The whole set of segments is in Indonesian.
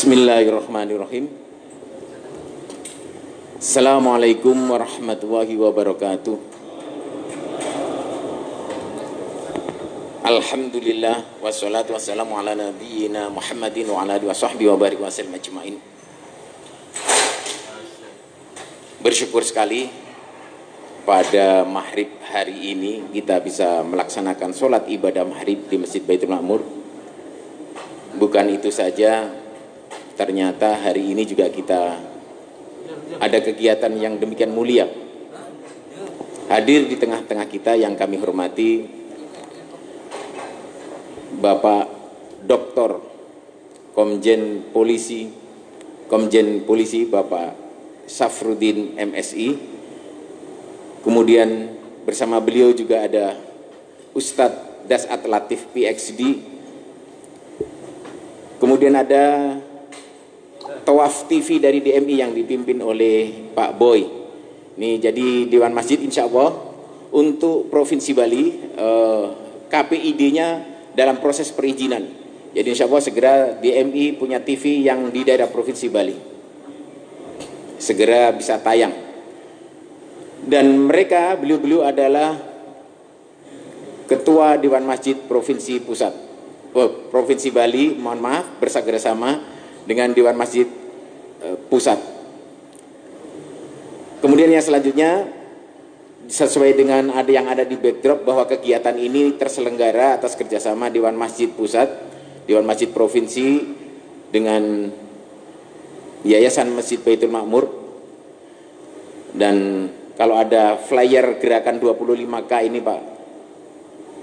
Bismillahirrahmanirrahim. Assalamualaikum warahmatullahi wabarakatuh. Alhamdulillah wassalatu wassalamu ala nabiyyina Muhammadin wa ala alihi washabbihi wa barik wa sallam ajmain. Bersyukur sekali pada maghrib hari ini kita bisa melaksanakan sholat ibadah maghrib di Masjid Baitul Ma'mur. Bukan itu saja, ternyata hari ini juga kita ada kegiatan yang demikian mulia. Hadir di tengah-tengah kita yang kami hormati Bapak Dr. Komjen Polisi Bapak Safruddin MSI. Kemudian bersama beliau juga ada Ustadz Dasat Latif PhD. Kemudian ada Tawaf TV dari DMI yang dipimpin oleh Pak Boy. Ini jadi Dewan Masjid insya Allah untuk Provinsi Bali, KPID-nya dalam proses perizinan. Jadi insya Allah segera DMI punya TV yang di daerah Provinsi Bali. Segera bisa tayang. Dan mereka, beliau-beliau adalah Ketua Dewan Masjid Provinsi Pusat. Provinsi Bali, mohon maaf, bersama dengan Dewan Masjid Pusat. Kemudian yang selanjutnya, sesuai dengan yang ada di backdrop bahwa kegiatan ini terselenggara atas kerjasama Dewan Masjid Pusat, Dewan Masjid Provinsi dengan Yayasan Masjid Baitul Ma'mur. Dan kalau ada flyer gerakan 25K ini Pak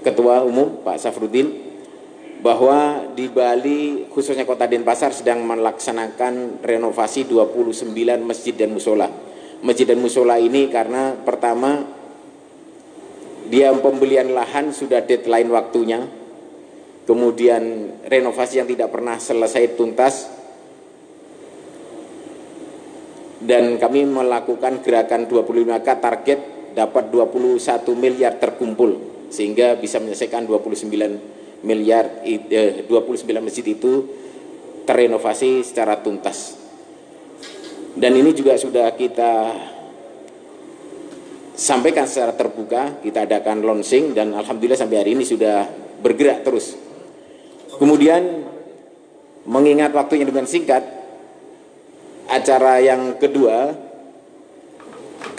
Ketua Umum, Pak Safruddin, bahwa di Bali khususnya Kota Denpasar sedang melaksanakan renovasi 29 masjid dan musola. Masjid dan musola ini karena pertama dia pembelian lahan sudah deadline waktunya, kemudian renovasi yang tidak pernah selesai tuntas, dan kami melakukan gerakan 25K target dapat 21 miliar terkumpul sehingga bisa menyelesaikan 29 masjid itu terrenovasi secara tuntas. Dan ini juga sudah kita sampaikan secara terbuka, kita adakan launching dan alhamdulillah sampai hari ini sudah bergerak terus. Kemudian mengingat waktunya dengan singkat, acara yang kedua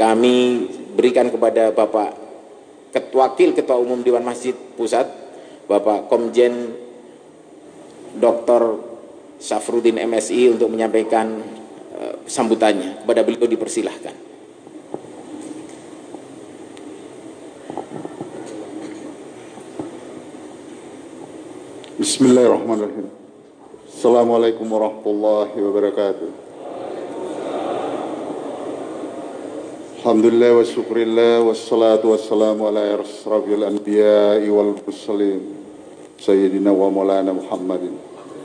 kami berikan kepada Bapak Wakil Ketua Umum Dewan Masjid Pusat, Bapak Komjen Dr. Safruddin MSI untuk menyampaikan sambutannya. Kepada beliau dipersilahkan. Bismillahirrahmanirrahim. Assalamualaikum warahmatullahi wabarakatuh. Alhamdulillah wa syukurillah wassalatu wassalamu ala asrafil anbiya'i wal mursalin Sayyidina wa maulana Muhammadin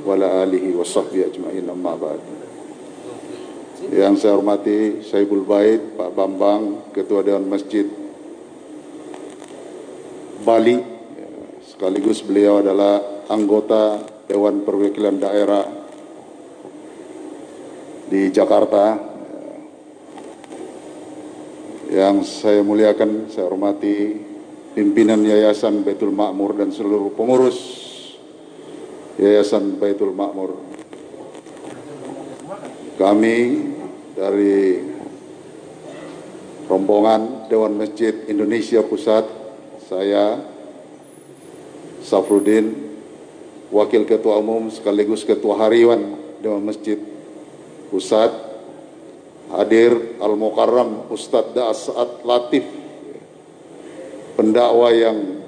wa ala alihi wa sahbihi ajma'in, amma ba'd. Yang saya hormati Syaibul Bait Pak Bambang, Ketua Dewan Masjid Bali, sekaligus beliau adalah anggota Dewan Perwakilan Daerah di Jakarta. Yang saya muliakan, saya hormati pimpinan Yayasan Baitul Ma'mur dan seluruh pengurus Yayasan Baitul Ma'mur. Kami dari rombongan Dewan Masjid Indonesia Pusat, saya Safruddin, Wakil Ketua Umum sekaligus Ketua Harian Dewan Masjid Pusat, hadir Al-Mukarram Ustadz Dasat Latif, pendakwa yang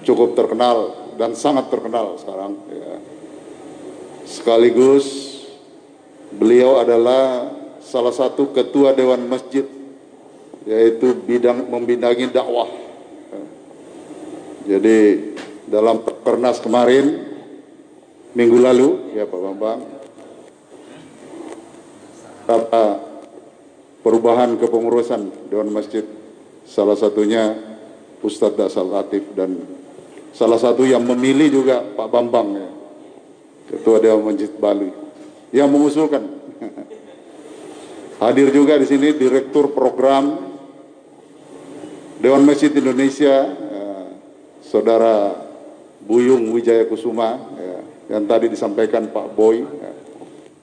cukup terkenal dan sangat terkenal sekarang, ya. Sekaligus beliau adalah salah satu ketua Dewan Masjid, yaitu membidangi dakwah. Jadi dalam Pernas kemarin, minggu lalu, ya Pak Bambang, tata perubahan kepengurusan Dewan Masjid, salah satunya Ustadz Dasat Latif, dan salah satu yang memilih juga Pak Bambang, ya, Ketua Dewan Masjid Bali. yang mengusulkan. Hadir juga di sini Direktur Program Dewan Masjid Indonesia, Saudara Buyung Wijaya Kusuma, yang tadi disampaikan Pak Boy,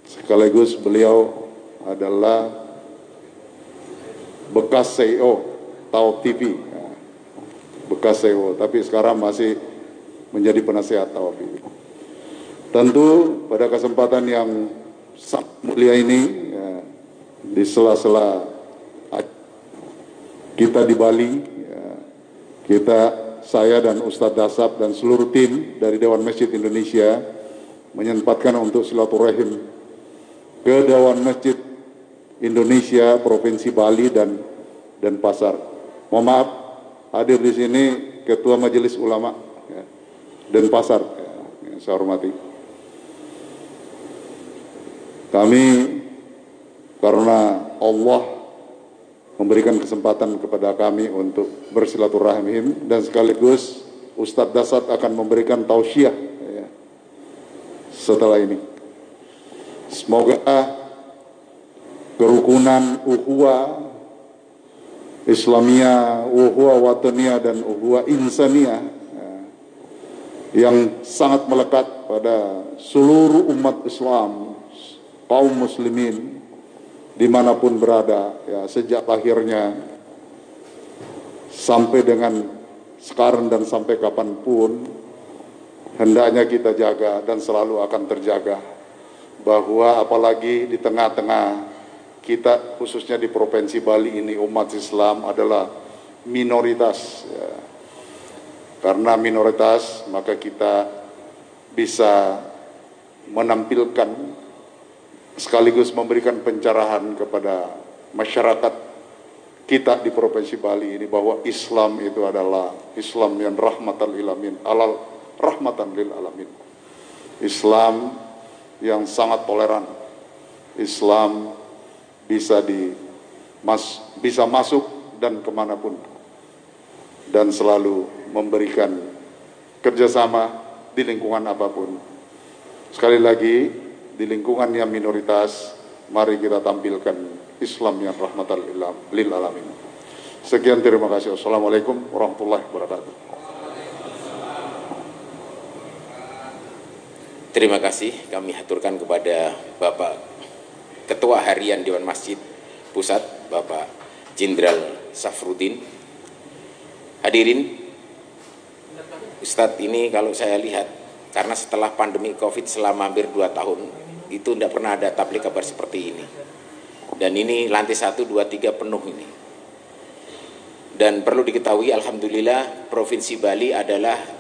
sekaligus beliau adalah bekas CEO Taub TV, bekas CEO, tapi sekarang masih menjadi penasehat Taub TV. Tentu pada kesempatan yang sangat mulia ini, di sela-sela kita di Bali, saya dan Ustadz Dasap dan seluruh tim dari Dewan Masjid Indonesia menyempatkan untuk silaturahim ke Dewan Masjid Indonesia Provinsi Bali dan Denpasar. Mohon maaf, hadir di sini Ketua Majelis Ulama Denpasar, yang saya hormati. Kami karena Allah memberikan kesempatan kepada kami untuk bersilaturahim, dan sekaligus Ustadz Dasat akan memberikan tausiah setelah ini. Semoga kerukunan ukhuwah Islamiyah, ukhuwah wataniyah, dan ukhuwah insaniyah yang sangat melekat pada seluruh umat Islam, kaum muslimin dimanapun berada, ya, sejak lahirnya sampai dengan sekarang dan sampai kapanpun, hendaknya kita jaga dan selalu akan terjaga. Bahwa apalagi di tengah-tengah kita, khususnya di Provinsi Bali ini, umat Islam adalah minoritas, ya. Karena minoritas, maka kita bisa menampilkan sekaligus memberikan pencerahan kepada masyarakat kita di Provinsi Bali ini, bahwa Islam itu adalah Islam yang rahmatan lil alamin, rahmatan lil alamin. Islam yang sangat toleran. Islam bisa masuk dan kemanapun, dan selalu memberikan kerjasama di lingkungan apapun. Sekali lagi, di lingkungan yang minoritas, mari kita tampilkan Islam yang rahmatan lil alamin. Sekian, terima kasih. Assalamualaikum warahmatullahi wabarakatuh. Terima kasih kami haturkan kepada Bapak Ketua Harian Dewan Masjid Pusat, Bapak Jenderal Safruddin. Hadirin, Ustadz ini kalau saya lihat, karena setelah pandemi COVID selama hampir 2 tahun, itu tidak pernah ada tablik kabar seperti ini. Dan ini lantai 1, 2, 3 penuh ini. Dan perlu diketahui, alhamdulillah, Provinsi Bali adalah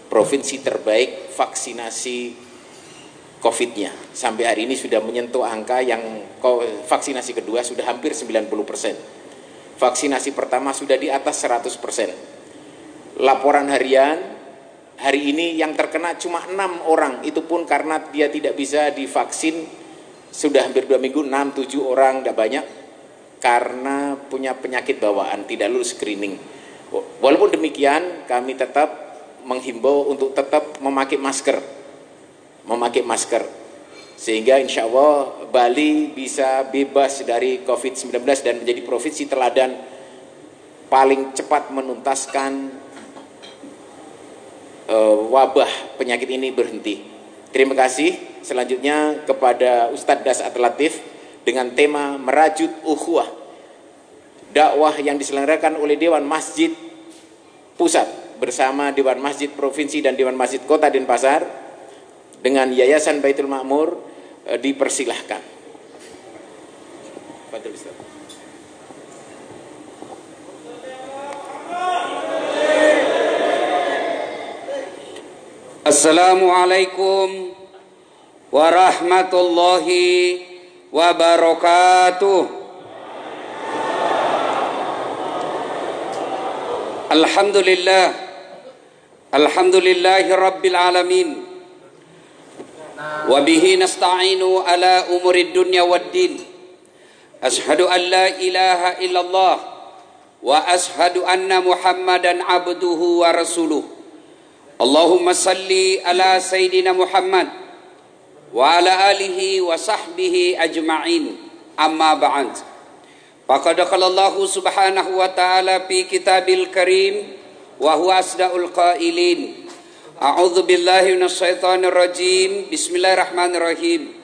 provinsi terbaik vaksinasi COVID-nya. Sampai hari ini sudah menyentuh angka yang vaksinasi kedua sudah hampir 90%. Vaksinasi pertama sudah di atas 100%. Laporan harian, hari ini yang terkena cuma 6 orang, itu pun karena dia tidak bisa divaksin, sudah hampir 2 minggu, 6-7 orang, tidak banyak, karena punya penyakit bawaan, tidak lulus screening. Walaupun demikian, kami tetap menghimbau untuk tetap memakai masker, sehingga insya Allah Bali bisa bebas dari COVID-19 dan menjadi provinsi teladan paling cepat menuntaskan wabah penyakit ini berhenti. Terima kasih. Selanjutnya kepada Ustadz Dasat Latif dengan tema merajut ukhuwah, dakwah yang diselenggarakan oleh Dewan Masjid Pusat bersama Dewan Masjid Provinsi dan Dewan Masjid Kota Denpasar dengan Yayasan Baitul Makmur, dipersilahkan. Fadhil Ustaz. Assalamualaikum warahmatullahi wabarakatuh. Alhamdulillah, alhamdulillahi rabbil alamin, wa bihi nasta'inu ala umurid dunya waddin. Ashhadu an la ilaha illallah wa ashhadu anna Muhammadan abduhu wa rasuluh. Allahumma salli ala Sayyidina Muhammad wa ala alihi wa sahbihi ajma'in. Amma ba'd. Faqad qala Allah subhanahu wa ta'ala fi kitabil karim wa huwa asdaqul qailin. A'udzu billahi minasy syaithanir rajim. Bismillahirrahmanirrahim.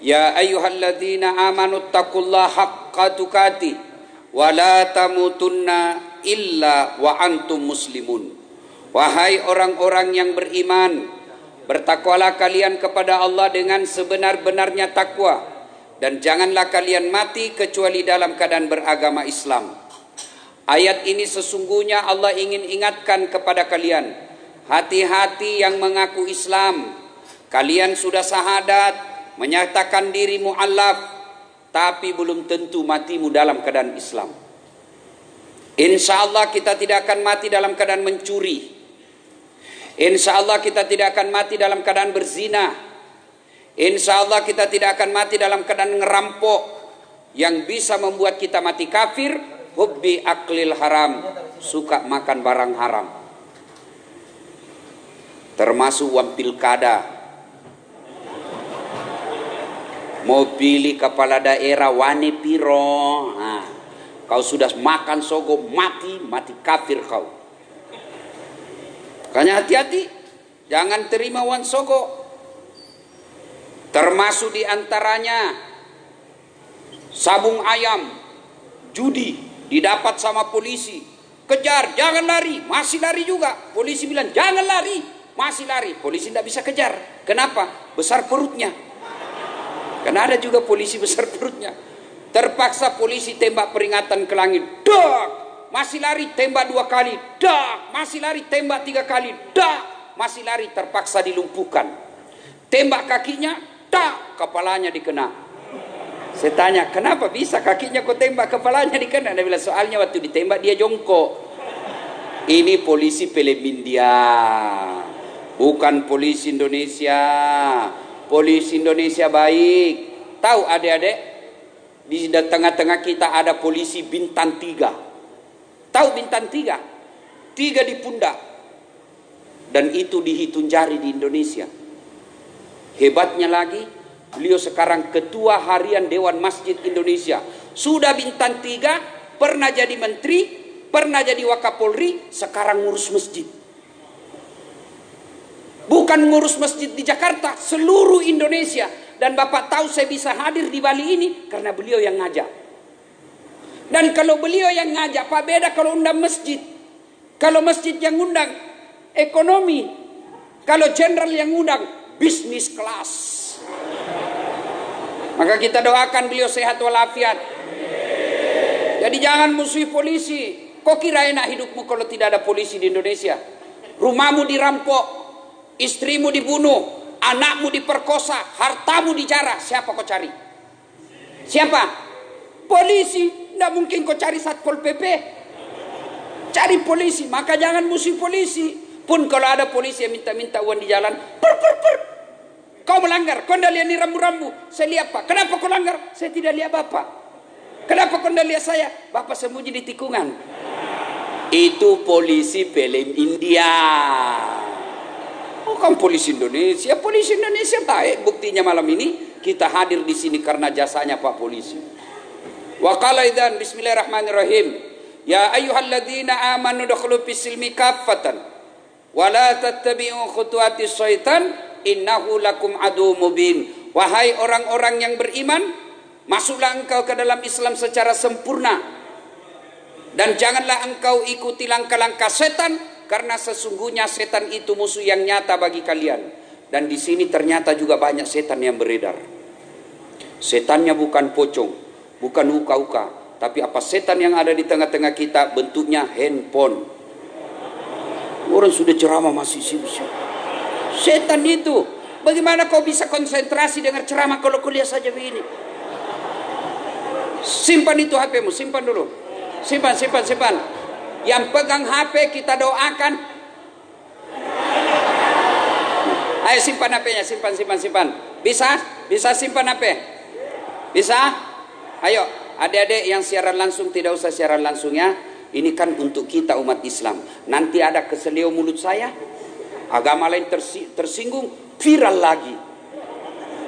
Ya ayyuhalladzina amanu taqullaha haqqa tuqatih wa la tamutunna illa wa antum muslimun. Wahai orang-orang yang beriman, bertakwalah kalian kepada Allah dengan sebenar-benarnya takwa, dan janganlah kalian mati kecuali dalam keadaan beragama Islam. Ayat ini sesungguhnya Allah ingin ingatkan kepada kalian, hati-hati yang mengaku Islam. Kalian sudah syahadat, menyatakan diri mu'allaf, tapi belum tentu matimu dalam keadaan Islam. Insya Allah kita tidak akan mati dalam keadaan mencuri. Insya Allah kita tidak akan mati dalam keadaan berzina. Insya Allah kita tidak akan mati dalam keadaan ngerampok. Yang bisa membuat kita mati kafir, hubbi aklil haram, suka makan barang haram. Termasuk uang pilkada. Mau pilih kepala daerah wani piro, nah, kau sudah makan sogo, mati kafir kau. Makanya hati-hati, jangan terima uang sogo. Termasuk diantaranya sabung ayam, judi, didapat sama polisi. Kejar, jangan lari, masih lari juga. Polisi bilang jangan lari, masih lari. Polisi tidak bisa kejar. Kenapa? Besar perutnya. Karena ada juga polisi besar perutnya. Terpaksa polisi tembak peringatan ke langit. Dak! Masih lari, tembak 2 kali, dak, masih lari, tembak 3 kali, dak, masih lari, terpaksa dilumpuhkan. Tembak kakinya, dak, kepalanya dikena. Saya tanya, kenapa bisa kakinya kok tembak, kepalanya dikena? Dia bilang, soalnya waktu ditembak dia jongkok. Ini polisi film India, bukan polisi Indonesia. Polisi Indonesia baik. Tahu adik-adik, di tengah-tengah kita ada polisi bintang 3. Tahu bintang 3? 3 di pundak. Dan itu dihitung jari di Indonesia. Hebatnya lagi, beliau sekarang ketua harian Dewan Masjid Indonesia. Sudah bintang 3, pernah jadi menteri, pernah jadi wakapolri, sekarang ngurus masjid. Bukan ngurus masjid di Jakarta, seluruh Indonesia. Dan Bapak tahu saya bisa hadir di Bali ini karena beliau yang ngajak. Dan kalau beliau yang ngajak, Pak, beda kalau undang masjid. Kalau masjid yang undang ekonomi, kalau jenderal yang undang bisnis kelas. Maka kita doakan beliau sehat walafiat. Jadi jangan musuhi polisi. Kok kira enak hidupmu kalau tidak ada polisi di Indonesia? Rumahmu dirampok, istrimu dibunuh, anakmu diperkosa, hartamu dijarah. Siapa kau cari? Siapa? Polisi. Tidak mungkin kau cari Satpol PP. Cari polisi. Maka jangan musuh polisi. Pun kalau ada polisi yang minta-minta uang di jalan, per. Kau melanggar. Kau tidak lihat ini rambu-rambu. Saya lihat, Pak. Kenapa kau langgar? Saya tidak lihat Bapak. Kenapa kau tidak lihat saya? Bapak sembunyi di tikungan. Itu polisi film India. Bukan polisi Indonesia. Polisi Indonesia baik. Buktinya malam ini kita hadir di sini karena jasanya Pak Polisi. Wa qala idzan bismillahirrahmanirrahim. Ya ayyuhalladzina amanu dukhulu fis-silmi kaffatan wa la tattabi'u khutuwatis syaitan innahu lakum adu mubin. Wahai orang-orang yang beriman, masuklah engkau ke dalam Islam secara sempurna dan janganlah engkau ikuti langkah-langkah setan, karena sesungguhnya setan itu musuh yang nyata bagi kalian. Dan di sini ternyata juga banyak setan yang beredar. Setannya bukan pocong, bukan uka-uka, tapi apa setan yang ada di tengah-tengah kita bentuknya handphone. Orang sudah ceramah masih sibuk. Setan itu, bagaimana kau bisa konsentrasi dengar ceramah kalau kuliah saja begini? Simpan itu HP-mu, simpan dulu. Simpan. Yang pegang HP kita doakan. Ayo simpan HP-nya, simpan. Bisa simpan HP? Bisa? Ayo, adik-adik yang siaran langsung tidak usah siaran langsung ya. Ini kan untuk kita umat Islam. Nanti ada keselio mulut saya, agama lain tersinggung, viral lagi.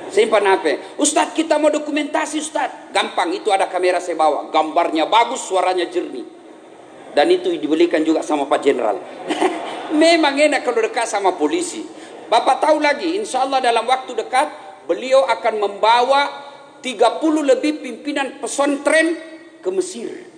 Simpan HP. Ustadz, kita mau dokumentasi Ustadz. Gampang, itu ada kamera saya bawa. Gambarnya bagus, suaranya jernih. Dan itu dibelikan juga sama Pak Jenderal. Memang enak kalau dekat sama polisi. Bapak tahu lagi, insya Allah dalam waktu dekat, beliau akan membawa 30 lebih pimpinan pesantren ke Mesir.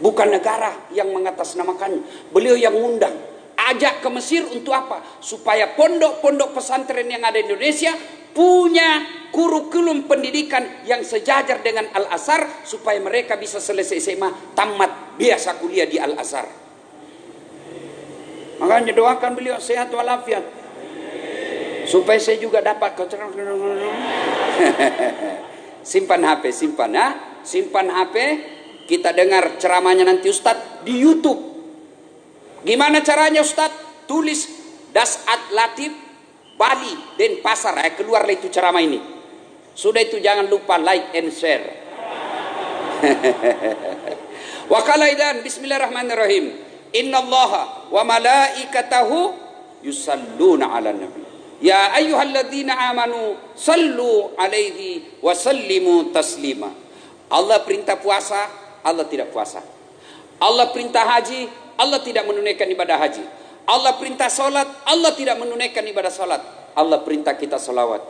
Bukan negara yang mengatasnamakannya. Beliau yang ngundang. Ajak ke Mesir untuk apa? Supaya pondok-pondok pesantren yang ada di Indonesia punya kurikulum pendidikan yang sejajar dengan Al-Azhar, supaya mereka bisa selesai SMA, tamat, biasa kuliah di Al-Azhar. Makanya doakan beliau sehat walafiat, supaya saya juga dapat. Simpan HP, simpan ya. Simpan HP, kita dengar ceramahnya nanti Ustadz di YouTube. Gimana caranya Ustadz? Tulis Dasat Latif Bali Denpasar, keluarlah itu ceramah ini. Sudah itu jangan lupa like and share. Wa qala idan bismillahirrahmanirrahim. Innallaha wa malaikatahu yusalluna 'alan nabi. Ya ayyuhalladzina amanu sallu alaihi wa sallimu taslima. Allah perintah puasa, Allah tidak puasa. Allah perintah haji, Allah tidak menunaikan ibadah haji. Allah perintah salat, Allah tidak menunaikan ibadah salat. Allah perintah kita salawat.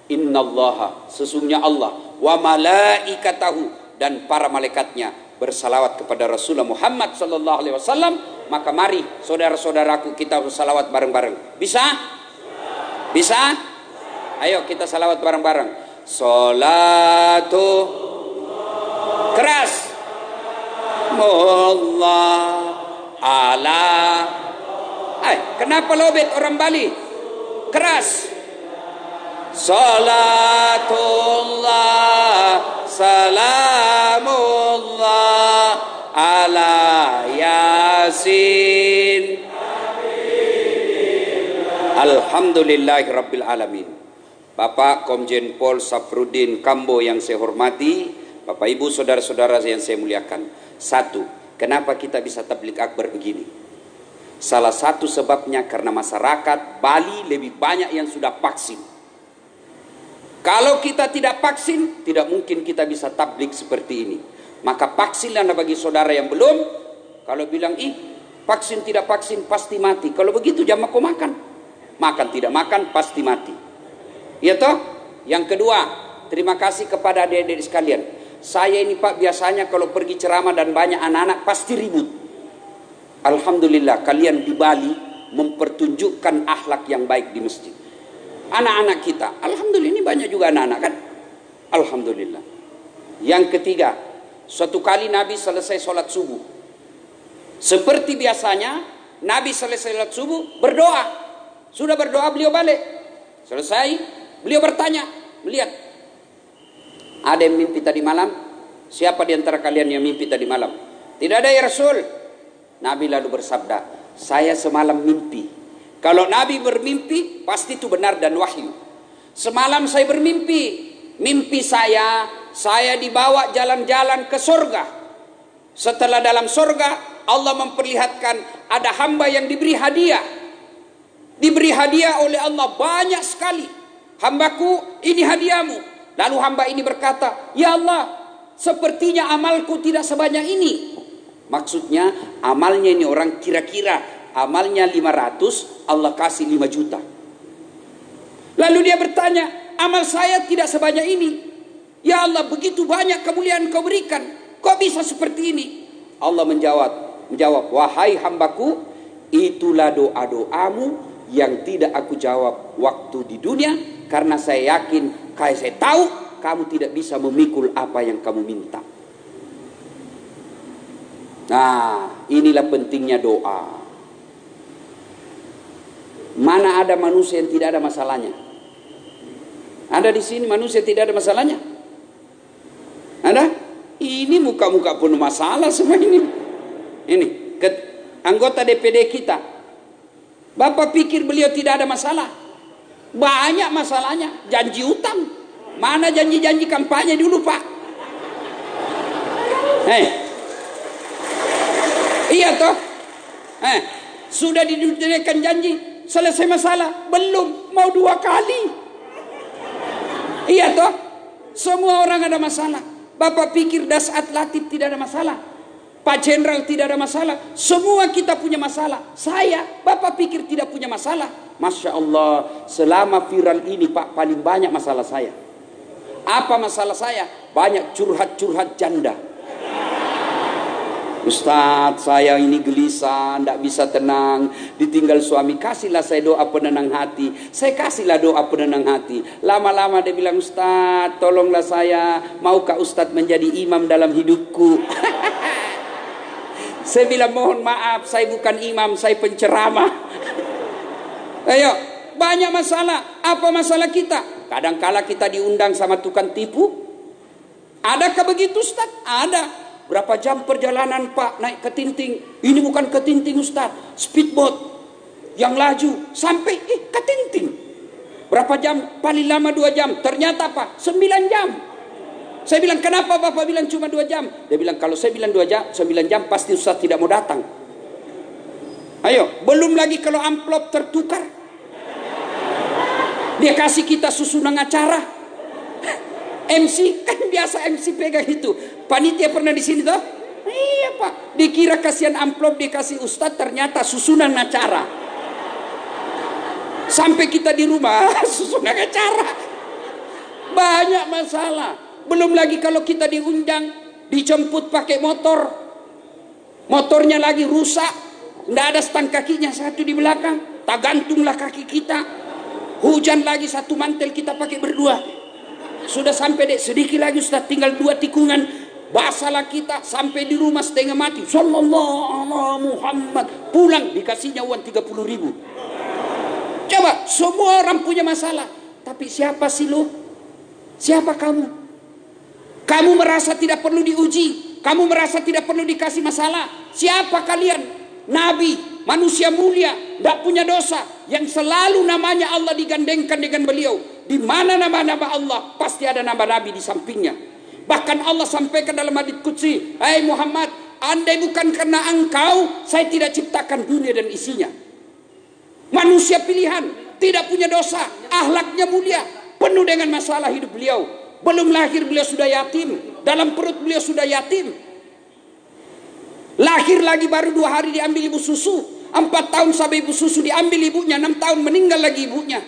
Innallaha, sesungguhnya Allah, wa malaikatahu, dan para malaikatnya bersalawat kepada Rasulullah Muhammad sallallahu alaihi wasallam. Maka mari saudara-saudaraku, kita bersalawat bareng-bareng. Bisa? Bisa? Ayo kita salawat bareng-bareng. Salatu keras. Allah ala. Kenapa lobet orang Bali? Keras. Salatullah salamullah ala yasin. Alhamdulillahi rabbil alamin. Bapak Komjen Pol Safruddin Kambo yang saya hormati, Bapak Ibu saudara-saudara yang saya muliakan. Satu, kenapa kita bisa tabligh akbar begini? Salah satu sebabnya karena masyarakat Bali lebih banyak yang sudah vaksin. Kalau kita tidak vaksin, tidak mungkin kita bisa tabligh seperti ini. Maka vaksinlah bagi saudara yang belum. Kalau bilang, vaksin tidak vaksin pasti mati. Kalau begitu jangan kau makan. Makan tidak makan pasti mati. Ya toh? Yang kedua, terima kasih kepada adik-adik sekalian. Saya ini Pak biasanya kalau pergi ceramah dan banyak anak-anak pasti ribut. Alhamdulillah kalian di Bali mempertunjukkan akhlak yang baik di masjid. Anak-anak kita, alhamdulillah ini banyak juga anak-anak kan? Alhamdulillah. Yang ketiga, suatu kali Nabi selesai sholat subuh. Seperti biasanya, Nabi selesai sholat subuh berdoa. Sudah berdoa beliau balik. Selesai, beliau bertanya, melihat. Ada yang mimpi tadi malam? Siapa di antara kalian yang mimpi tadi malam? Tidak ada ya Rasul. Nabi lalu bersabda, saya semalam mimpi. Kalau Nabi bermimpi, pasti itu benar dan wahyu. Semalam saya bermimpi. Mimpi saya dibawa jalan-jalan ke surga. Setelah dalam surga, Allah memperlihatkan ada hamba yang diberi hadiah. Diberi hadiah oleh Allah banyak sekali. Hambaku, ini hadiahmu. Lalu hamba ini berkata, ya Allah, sepertinya amalku tidak sebanyak ini. Maksudnya amalnya ini orang kira-kira amalnya 500, Allah kasih 5 juta. Lalu dia bertanya, amal saya tidak sebanyak ini. Ya Allah, begitu banyak kemuliaan kau berikan, kok bisa seperti ini? Allah menjawab, wahai hambaku, itulah doa-doamu yang tidak aku jawab waktu di dunia, karena saya yakin, saya tahu kamu tidak bisa memikul apa yang kamu minta. Nah, inilah pentingnya doa. Mana ada manusia yang tidak ada masalahnya? Ada di sini manusia tidak ada masalahnya? Ada? Ini muka-muka penuh masalah semua ini. Ini anggota DPD kita. Bapak pikir beliau tidak ada masalah? Banyak masalahnya. Janji utang. Mana janji-janji kampanye dulu Pak? Iya toh? Sudah didunaikan janji, selesai masalah? Belum, mau 2 kali. Iya toh? Semua orang ada masalah. Bapak pikir Dasat Latif tidak ada masalah? Pak Jenderal tidak ada masalah? Semua kita punya masalah. Saya, Bapak pikir tidak punya masalah? Masya Allah, selama viral ini Pak, paling banyak masalah saya. Apa masalah saya? Banyak curhat-curhat janda. Ustadz, saya ini gelisah, tidak bisa tenang, ditinggal suami, kasihlah saya doa penenang hati. Saya kasihlah doa penenang hati. Lama-lama dia bilang, Ustadz, tolonglah saya, maukah Ustadz menjadi imam dalam hidupku? Saya bilang, mohon maaf, saya bukan imam, saya penceramah. Ayo, banyak masalah. Apa masalah kita? Kadangkala kita diundang sama tukang tipu. Adakah begitu, Ustadz? Ada. Berapa jam perjalanan Pak naik ke Tinting? Ini bukan ke Tinting, Ustaz, speedboat yang laju sampai ke Tinting. Berapa jam? Paling lama 2 jam. Ternyata Pak 9 jam. Saya bilang, kenapa Bapak bilang cuma 2 jam? Dia bilang, kalau saya bilang 2 jam, 9 jam pasti Ustaz tidak mau datang. Ayo, belum lagi kalau amplop tertukar. Dia kasih kita susunan acara. MC kan biasa MC pegang itu. Panitia pernah di sini toh? Iya Pak. Dikira kasihan amplop dikasih Ustadz, ternyata susunan acara. Sampai kita di rumah susunan acara. Banyak masalah. Belum lagi kalau kita diundang, dijemput pakai motor. Motornya lagi rusak, tidak ada stang kakinya, satu di belakang. Tak gantunglah kaki kita. Hujan lagi, satu mantel kita pakai berdua. Sudah sampai dek, sedikit lagi Ustaz, tinggal 2 tikungan, basalah kita, sampai di rumah setengah mati. Sallallahu alaihi Muhammad. Pulang dikasihnya uang 30.000. Coba, semua orang punya masalah. Tapi siapa sih lu? Siapa kamu? Kamu merasa tidak perlu diuji, kamu merasa tidak perlu dikasih masalah. Siapa kalian? Nabi, manusia mulia, tidak punya dosa, yang selalu namanya Allah digandengkan dengan beliau. Di mana nama-nama Allah, pasti ada nama Nabi di sampingnya. Bahkan Allah sampaikan dalam hadits qudsi, hai Muhammad, andai bukan karena engkau, saya tidak ciptakan dunia dan isinya. Manusia pilihan, tidak punya dosa, akhlaknya mulia, penuh dengan masalah hidup beliau. Belum lahir beliau sudah yatim, dalam perut beliau sudah yatim. Lahir lagi baru 2 hari diambil ibu susu, 4 tahun sampai ibu susu diambil ibunya, 6 tahun meninggal lagi ibunya.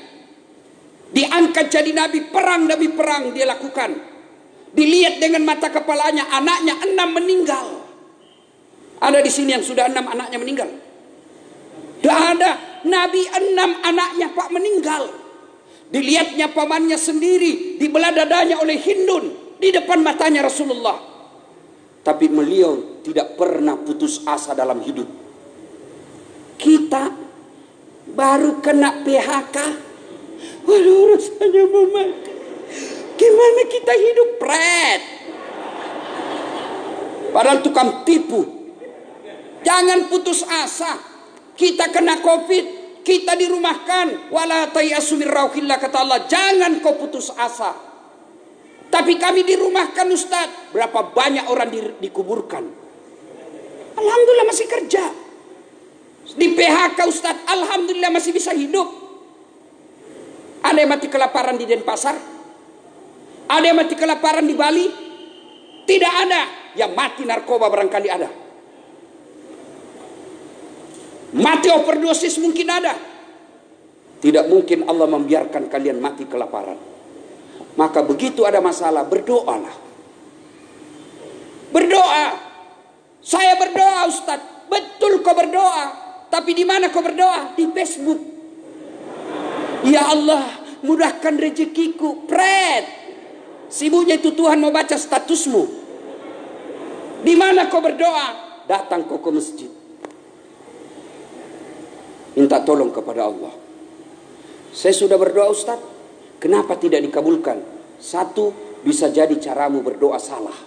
Diangkat jadi nabi, perang demi perang dia lakukan. Dilihat dengan mata kepalanya, anaknya 6 meninggal. Ada di sini yang sudah 6 anaknya meninggal? Tidak ada. Nabi 6 anaknya Pak meninggal. Dilihatnya pamannya sendiri, dibelah dadanya oleh Hindun di depan matanya Rasulullah. Tapi beliau tidak pernah putus asa dalam hidup. Kita baru kena PHK. Waduh, rasanya mau mati. Gimana kita hidup, pret? Padahal tukang tipu. Jangan putus asa. Kita kena COVID, kita dirumahkan. Wala tayasu min rauhillah, kata Allah. Jangan kau putus asa. Tapi kami dirumahkan, Ustaz. Berapa banyak orang dikuburkan? Alhamdulillah masih kerja. Di PHK Ustaz, alhamdulillah masih bisa hidup. Ada yang mati kelaparan di Denpasar? Ada yang mati kelaparan di Bali? Tidak ada. Yang mati narkoba barangkali ada. Mati overdosis mungkin ada. Tidak mungkin Allah membiarkan kalian mati kelaparan. Maka begitu ada masalah, berdoalah. Berdoa. Saya berdoa, Ustaz. Betul kau berdoa. Tapi di mana kau berdoa? Di Facebook. Ya Allah, mudahkan rezekiku. Pret. Sibuknya itu Tuhan mau baca statusmu. Di mana kau berdoa? Datang kau ke masjid. Minta tolong kepada Allah. Saya sudah berdoa, Ustaz. Kenapa tidak dikabulkan? 1, bisa jadi caramu berdoa salah.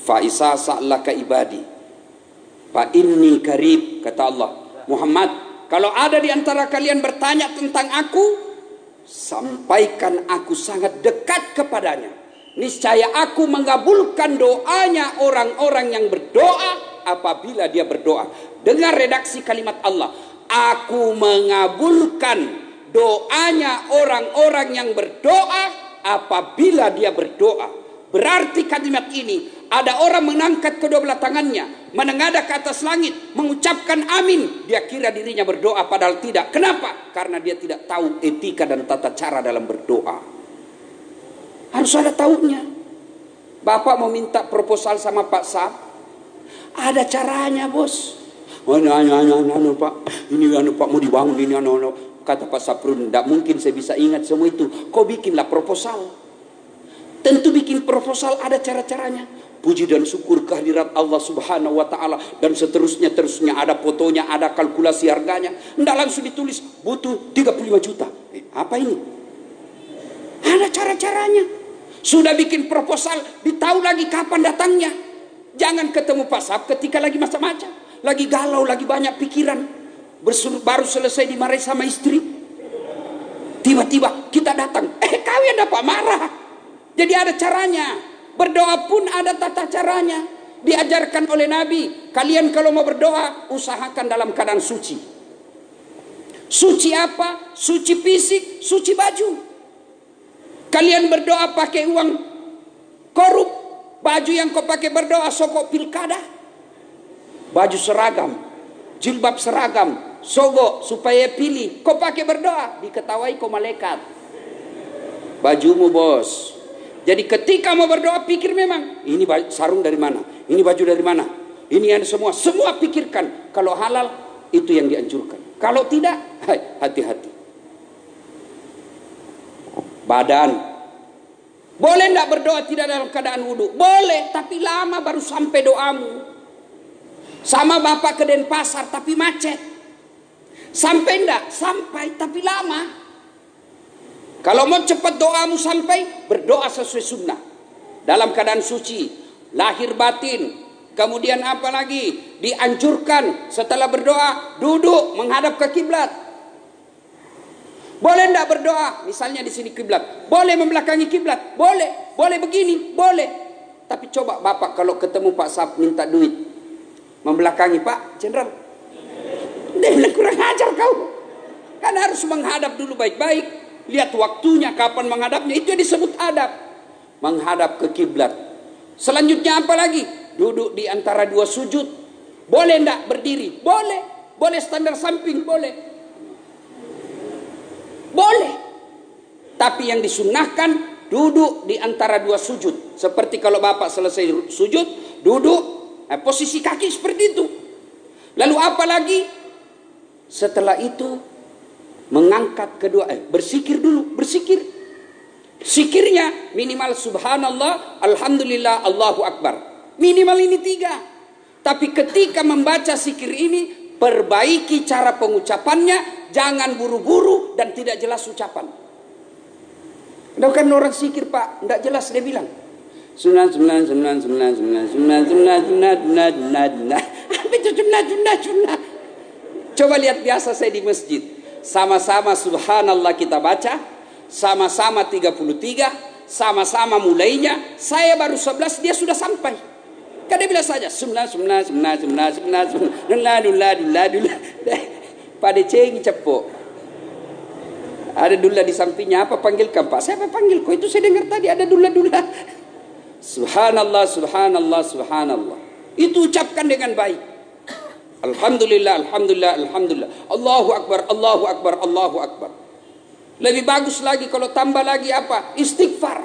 Fa'isa sa'laka ibadi fa inni qarib, kata Allah. Muhammad, kalau ada di antara kalian bertanya tentang aku, sampaikan aku sangat dekat kepadanya. Niscaya aku mengabulkan doanya orang-orang yang berdoa apabila dia berdoa. Dengar redaksi kalimat Allah. Aku mengabulkan doanya orang-orang yang berdoa apabila dia berdoa. Berarti kalimat ini, ada orang mengangkat kedua belah tangannya, menengadah ke atas langit, mengucapkan amin. Dia kira dirinya berdoa, padahal tidak. Kenapa? Karena dia tidak tahu etika dan tata cara dalam berdoa. Harus ada tahunya. Bapak mau minta proposal sama Pak Sab, ada caranya, bos. Pak, ini Pak mau dibangun ini, kata Pak Saprun, tidak mungkin saya bisa ingat semua itu. Kau bikinlah proposal. Tentu bikin proposal ada cara-caranya. Puji dan syukur kehadirat Allah Subhanahu wa taala dan seterusnya ada fotonya, ada kalkulasi harganya. Tidak langsung ditulis butuh 35 juta. Apa ini? Ada cara-caranya. Sudah bikin proposal, ditahu lagi kapan datangnya. Jangan ketemu Pak Sab ketika lagi macam-macam, lagi galau, lagi banyak pikiran. Baru selesai dimarahi sama istri. Tiba-tiba kita datang, kalian dapat marah. Jadi ada caranya. Berdoa pun ada tata caranya. Diajarkan oleh Nabi. Kalian kalau mau berdoa, usahakan dalam keadaan suci. Suci apa? Suci fisik, suci baju. Kalian berdoa pakai uang korup. Baju yang kau pakai berdoa sogok pilkada. Baju seragam, jilbab seragam, sogok supaya pilih. Kau pakai berdoa, diketawai kau malaikat. Bajumu, bos. Jadi ketika mau berdoa pikir memang ini sarung dari mana, ini baju dari mana, ini yang semua pikirkan. Kalau halal itu yang dianjurkan. Kalau tidak, hati-hati. Badan boleh tidak berdoa tidak dalam keadaan wudhu? Boleh, tapi lama baru sampai doamu. Sama bapak ke Denpasar tapi macet. Sampai tidak? Sampai tapi lama. Kalau mau cepat doamu sampai, berdoa sesuai sunnah. Dalam keadaan suci, lahir batin. Kemudian apa lagi? Dianjurkan setelah berdoa, duduk menghadap ke kiblat. Boleh tidak berdoa? Misalnya di sini kiblat. Boleh membelakangi kiblat? Boleh. Boleh begini? Boleh. Tapi coba bapak kalau ketemu Pak Sab minta duit. Membelakangi Pak Jenderal. Dia bilang kurang ajar kau. Kan harus menghadap dulu baik-baik. Lihat waktunya kapan menghadapnya, itu yang disebut adab. Menghadap ke kiblat. Selanjutnya apa lagi? Duduk di antara dua sujud. Boleh enggak berdiri? Boleh. Boleh standar samping? Boleh. Boleh. Tapi yang disunnahkan duduk di antara dua sujud. Seperti kalau bapak selesai sujud, duduk, posisi kaki seperti itu. Lalu apa lagi? Setelah itu mengangkat kedua, berzikir dulu, berzikir. Zikirnya minimal subhanallah, alhamdulillah, Allahu akbar. Minimal ini 3. Tapi ketika membaca zikir ini, perbaiki cara pengucapannya, jangan buru-buru dan tidak jelas ucapan. Ada kan orang zikir Pak, tidak jelas dia bilang. Apa itu sunnah? Coba lihat biasa saya di masjid. Sama-sama subhanallah kita baca, sama-sama 33, sama-sama mulainya. Saya baru 11, dia sudah sampai. Kan dia bilang saja pada cengi cepok. Ada dula di sampingnya, apa panggilkan Pak? Saya panggil kok, itu saya dengar tadi ada dula-dula. Subhanallah, subhanallah, subhanallah. Itu ucapkan dengan baik. Alhamdulillah, alhamdulillah, alhamdulillah. Allahu akbar, Allahu akbar, Allahu akbar. Lebih bagus lagi kalau tambah lagi apa? Istighfar.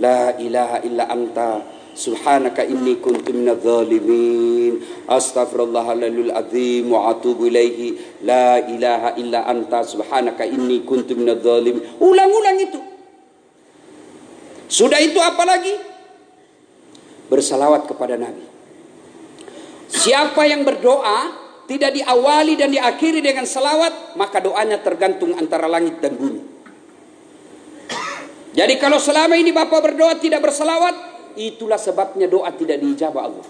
La ilaha illa anta subhanaka inni kuntu minadz zalimin. Astaghfirullahaladzim azim wa atubu ilaihi. La ilaha illa anta subhanaka inni kuntu minadz zalimin. Ulang-ulang itu. Sudah itu apa lagi? Bersalawat kepada Nabi. Siapa yang berdoa tidak diawali dan diakhiri dengan salawat, maka doanya tergantung antara langit dan bumi. Jadi kalau selama ini Bapak berdoa tidak bersalawat, itulah sebabnya doa tidak diijabah Allah.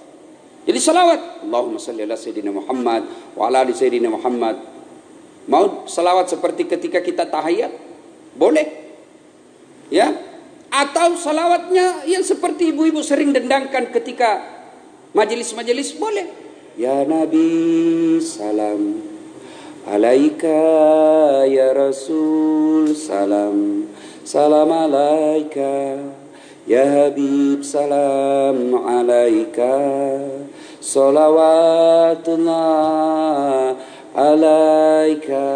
Jadi salawat. Allahumma salli ala sayyidina Muhammad wa ala ali sayyidina Muhammad. Mau salawat seperti ketika kita tahiyat? Boleh. Ya. Atau salawatnya yang seperti ibu-ibu sering dendangkan ketika majelis-majelis, boleh. Ya Nabi salam alaika ya Rasul, salam salam alaika ya Habib, salam alaika, salawatullah alaika.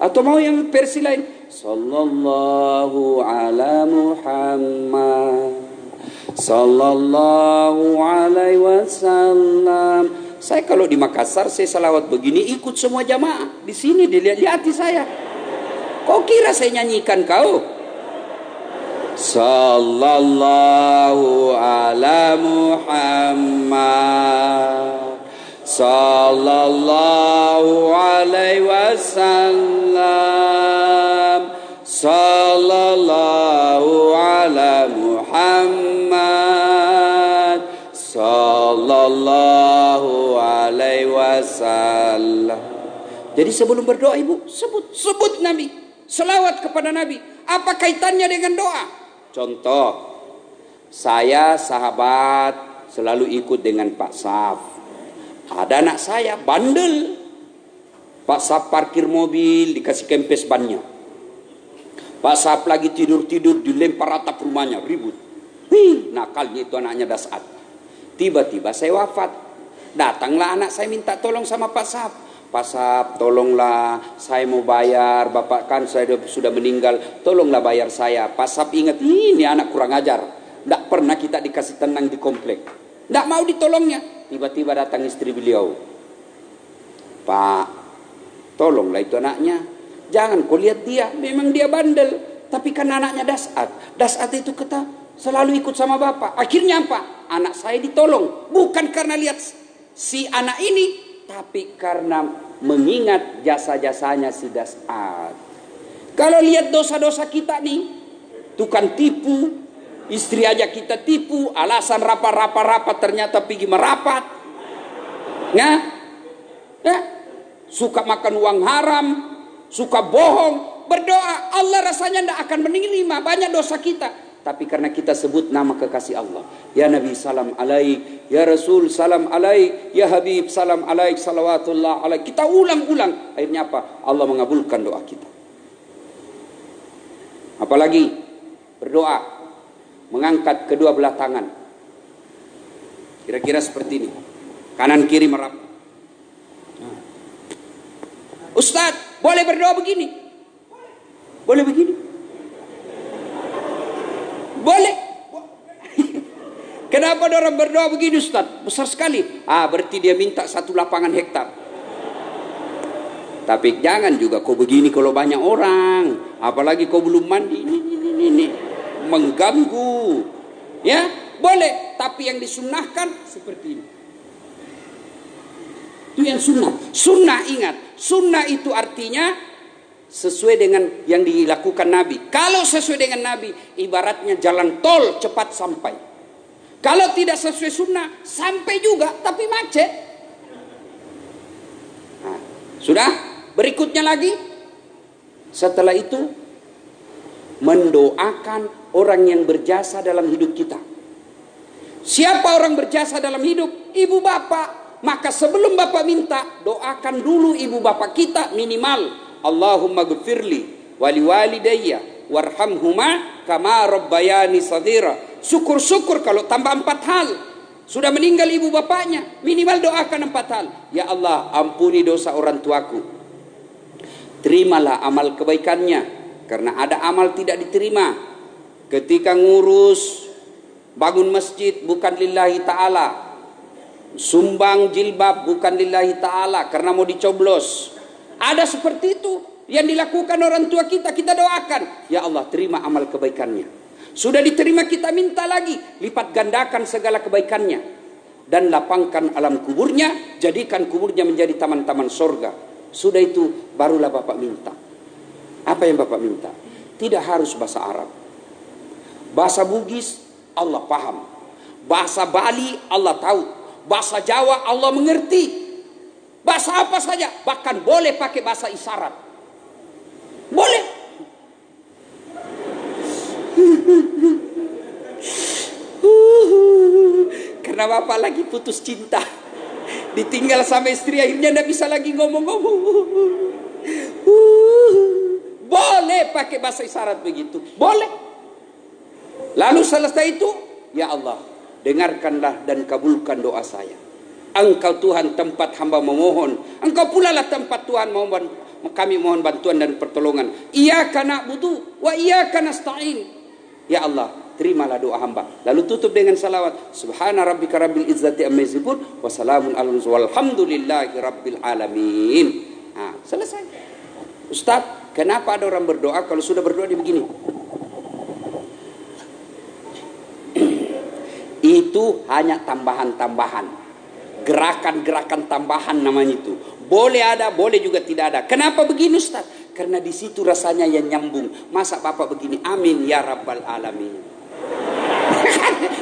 Atau mau yang versi lain, sallallahu ala Muhammad, sallallahu alaihi wasallam. Saya kalau di Makassar saya salawat begini ikut semua jamaah. Di sini dilihat-lihati saya. Kau kira saya nyanyikan kau? Sallallahu ala Muhammad, sallallahu alaihi wasallam, sallallahu ala Muhammad, sallallahu alaihi wasallam. Jadi sebelum berdoa ibu sebut Nabi, selawat kepada Nabi. Apa kaitannya dengan doa? Contoh, saya sahabat selalu ikut dengan Pak Saf. Ada anak saya bandel, Pak Saf parkir mobil dikasih kempes bannya. Pak Saf lagi tidur-tidur dilempar atap rumahnya, ribut. Nakalnya itu anaknya Dasat. Tiba-tiba saya wafat. Datanglah anak saya minta tolong sama Pak Saf. Pak Saf, tolonglah, saya mau bayar, bapak kan saya sudah meninggal, tolonglah bayar saya. Pak Saf ingat, ini anak kurang ajar, tidak pernah kita dikasih tenang di komplek, tidak mau ditolongnya. Tiba-tiba datang istri beliau, Pak, tolonglah itu anaknya, jangan kau lihat dia, memang dia bandel, tapi kan anaknya Dasat itu kata selalu ikut sama bapak. Akhirnya apa? Anak saya ditolong, bukan karena lihat si anak ini, tapi karena mengingat jasa-jasanya si Dasat. Kalau lihat dosa-dosa kita nih, tukang tipu, istri aja kita tipu, alasan rapat ternyata pergi merapat. Suka makan uang haram, suka bohong, berdoa, Allah rasanya tidak akan menerima banyak dosa kita. Tapi karena kita sebut nama kekasih Allah, ya Nabi salam alaik, ya Rasul salam alaik, ya Habib salam alaik, salawatullah alaik. Kita ulang-ulang, akhirnya apa? Allah mengabulkan doa kita. Apalagi berdoa, mengangkat kedua belah tangan, kira-kira seperti ini, kanan kiri merapat. Ustadz, boleh berdoa begini? Boleh begini? Boleh. Kenapa orang berdoa begini Ustaz? Besar sekali. Berarti dia minta 1 lapangan hektar. Tapi jangan juga kau begini kalau banyak orang. Apalagi kau belum mandi. Ini mengganggu. Ya, boleh. Tapi yang disunnahkan seperti ini. Itu yang sunnah. Sunnah, ingat. Sunnah itu artinya sesuai dengan yang dilakukan Nabi. Kalau sesuai dengan Nabi, ibaratnya jalan tol cepat sampai. Kalau tidak sesuai sunnah, sampai juga tapi macet. Sudah? Berikutnya lagi, setelah itu mendoakan orang yang berjasa dalam hidup kita. Siapa orang berjasa dalam hidup? Ibu bapak. Maka sebelum bapak minta, doakan dulu ibu bapak kita minimal. Allahumma gfirli wali walidayya warhamhuma kama rabbayani saghira. Syukur-syukur kalau tambah 4 hal. Sudah meninggal ibu bapaknya, minimal doakan 4 hal. Ya Allah, ampuni dosa orang tuaku. Terimalah amal kebaikannya, karena ada amal tidak diterima. Ketika ngurus bangun masjid bukan lillahi ta'ala, sumbang jilbab bukan lillahi ta'ala karena mau dicoblos. Ada seperti itu yang dilakukan orang tua kita, kita doakan, ya Allah terima amal kebaikannya. Sudah diterima kita minta lagi, lipat gandakan segala kebaikannya dan lapangkan alam kuburnya, jadikan kuburnya menjadi taman-taman sorga. Sudah itu barulah bapak minta. Apa yang bapak minta? Tidak harus bahasa Arab. Bahasa Bugis Allah paham, bahasa Bali Allah tahu, bahasa Jawa Allah mengerti. Bahasa apa saja, bahkan boleh pakai bahasa isyarat. Boleh. Karena bapak lagi putus cinta. Ditinggal sama istri, akhirnya tidak bisa lagi ngomong-ngomong. Boleh pakai bahasa isyarat begitu, boleh. Lalu selesai itu, ya Allah, dengarkanlah dan kabulkan doa saya. Engkau Tuhan tempat hamba memohon, Engkau pula lah tempat Tuhan kami mohon bantuan dan pertolongan. Iyyaka na'budu wa iyyaka nasta'in. Ya Allah, terimalah doa hamba. Lalu tutup dengan salawat. Subhana rabbika rabbil izzati amma yasifun wa salamun alal mursalin walhamdulillahi rabbil alamin. Nah, selesai. Ustaz, kenapa ada orang berdoa kalau sudah berdoa dia begini? Itu hanya tambahan-tambahan. Gerakan-gerakan tambahan namanya itu. Boleh ada, boleh juga tidak ada. Kenapa begini Ustaz? Karena di situ rasanya yang nyambung. Masa Bapak begini, amin ya rabbal alamin.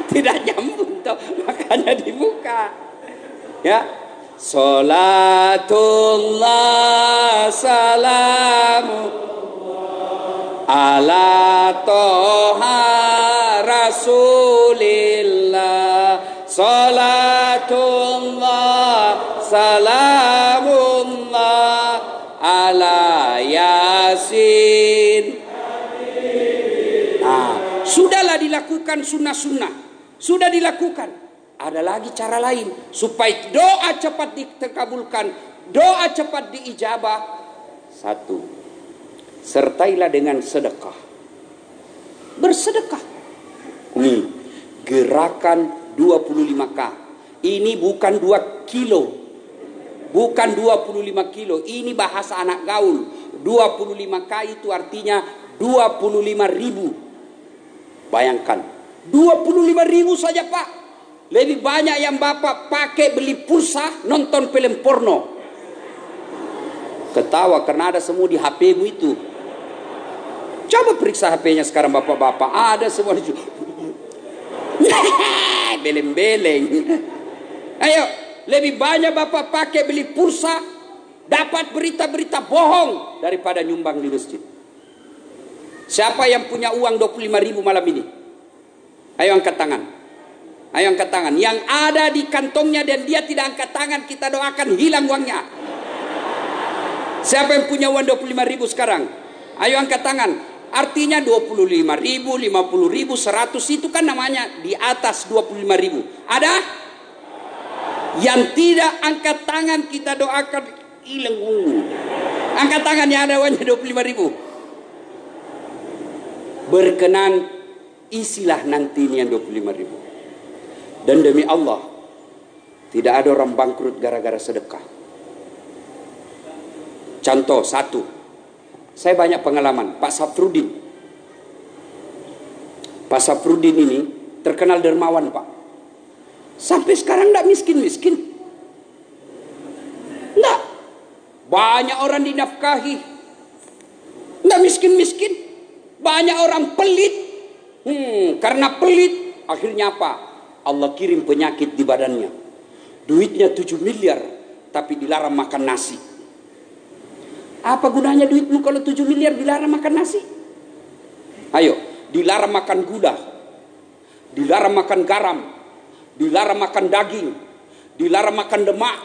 Tidak nyambung toh, makanya dibuka. Ya. Salatullah salamu ala toha rasulillah. Salatullah salamullah ala yasin. Nah, sudahlah dilakukan sunnah-sunnah. Sudah dilakukan. Ada lagi cara lain supaya doa cepat dikabulkan, doa cepat diijabah. Satu, sertailah dengan sedekah. Bersedekah. Gerakan 25K. Ini bukan 2 kilo. Bukan 25 kilo. Ini bahasa anak gaul. 25K itu artinya 25.000. Bayangkan. 25.000 saja Pak. Lebih banyak yang Bapak pakai beli pulsa nonton film porno. Ketawa karena ada semua di HP-mu itu. Coba periksa HP-nya sekarang Bapak-bapak. Ada semua di beleng-beleng. Ayo, lebih banyak Bapak pakai beli pulsa, dapat berita-berita bohong daripada nyumbang di masjid. Siapa yang punya uang 25.000 malam ini? Ayo angkat tangan. Ayo angkat tangan. Yang ada di kantongnya dan dia tidak angkat tangan, kita doakan hilang uangnya. Siapa yang punya uang 25.000 sekarang? Ayo angkat tangan. Artinya 25.000, 50.000, 100 itu kan namanya di atas 25.000. Ada? Yang tidak angkat tangan kita doakan hilang. Angkat tangan yang ada uangnya 25.000. Berkenan isilah nanti ini yang 25.000. Dan demi Allah, tidak ada orang bangkrut gara-gara sedekah. Contoh satu, saya banyak pengalaman. Pak Safrudin. Pak Safrudin ini terkenal dermawan Pak. Sampai sekarang tidak miskin-miskin. Tidak. Banyak orang dinafkahi. Tidak miskin-miskin. Banyak orang pelit. Karena pelit, akhirnya apa? Allah kirim penyakit di badannya. Duitnya 7 miliar, tapi dilarang makan nasi. Apa gunanya duitmu kalau 7 miliar dilarang makan nasi? Ayo, dilarang makan gula, dilarang makan garam, dilarang makan daging, dilarang makan demak.